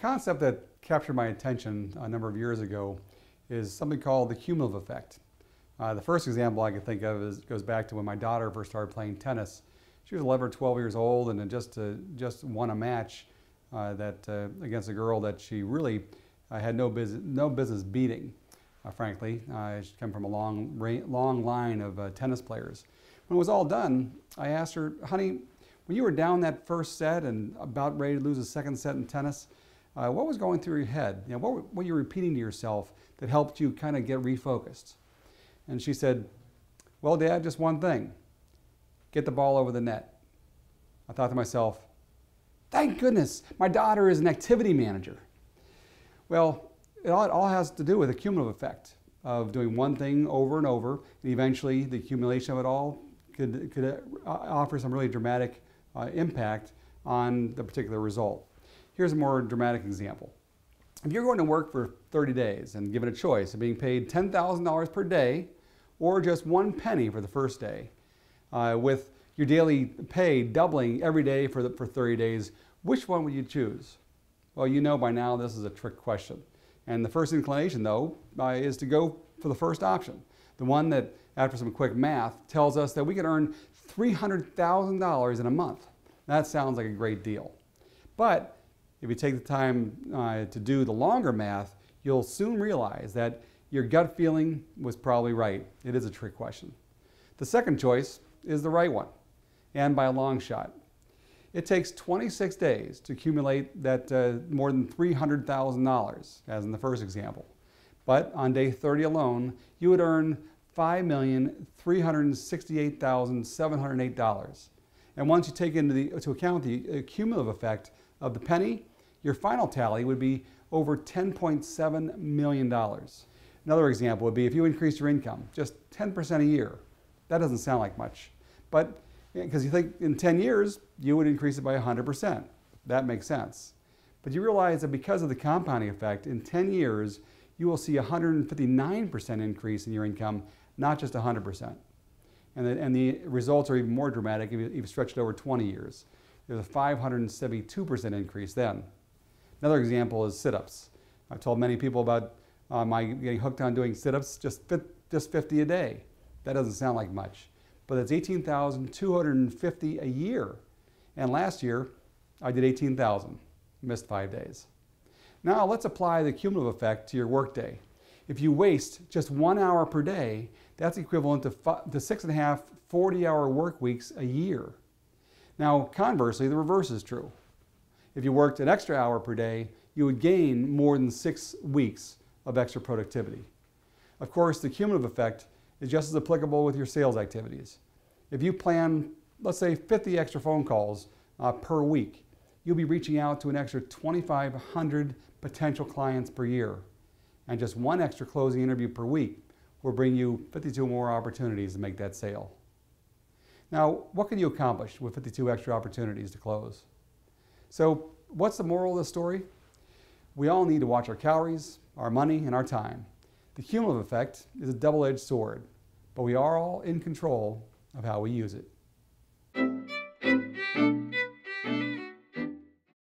concept that captured my attention a number of years ago is something called the cumulative effect. The first example I can think of goes back to when my daughter first started playing tennis. She was 11 or 12 years old, and just won a match against a girl that she really had no business beating. Frankly, she came from a long line of tennis players. When it was all done, I asked her, "Honey, when you were down that first set and about ready to lose a second set in tennis, what was going through your head? You know, what were you repeating to yourself that helped you kind of get refocused?" And she said, "Well, Dad, just one thing. Get the ball over the net." I thought to myself, thank goodness, my daughter is an activity manager. Well, it all has to do with the cumulative effect of doing one thing over and over, and eventually the accumulation of it all could offer some really dramatic impact on the particular result. Here's a more dramatic example. If you're going to work for 30 days and given a choice of being paid $10,000 per day or just 1 penny for the first day, with your daily pay doubling every day for 30 days, which one would you choose? Well, you know by now this is a trick question. And the first inclination, though, is to go for the first option. The one that, after some quick math, tells us that we can earn $300,000 in a month. That sounds like a great deal. But if you take the time to do the longer math, you'll soon realize that your gut feeling was probably right. It is a trick question. The second choice is the right one, and by a long shot. It takes 26 days to accumulate that more than $300,000, as in the first example. But on day 30 alone, you would earn $5,368,708. And once you take into account the cumulative effect of the penny, your final tally would be over $10.7 million. Another example would be if you increase your income just 10% a year. That doesn't sound like much, but because you think in 10 years, you would increase it by 100%. That makes sense. But you realize that because of the compounding effect, in 10 years, you will see a 159% increase in your income, not just 100%. And the results are even more dramatic if you stretch it over 20 years. There's a 572% increase then. Another example is sit-ups. I've told many people about my getting hooked on doing sit-ups, just 50 a day. That doesn't sound like much, but it's 18,250 a year. And last year, I did 18,000, missed 5 days. Now let's apply the cumulative effect to your workday. If you waste just 1 hour per day, that's equivalent to 6.5 40-hour work weeks a year. Now, conversely, the reverse is true. If you worked an extra hour per day, you would gain more than 6 weeks of extra productivity. Of course, the cumulative effect is just as applicable with your sales activities. If you plan, let's say, 50 extra phone calls per week, you'll be reaching out to an extra 2,500 potential clients per year. And just 1 extra closing interview per week will bring you 52 more opportunities to make that sale. Now, what can you accomplish with 52 extra opportunities to close? So, what's the moral of the story? We all need to watch our calories, our money, and our time. The cumulative effect is a double-edged sword, but we are all in control of how we use it.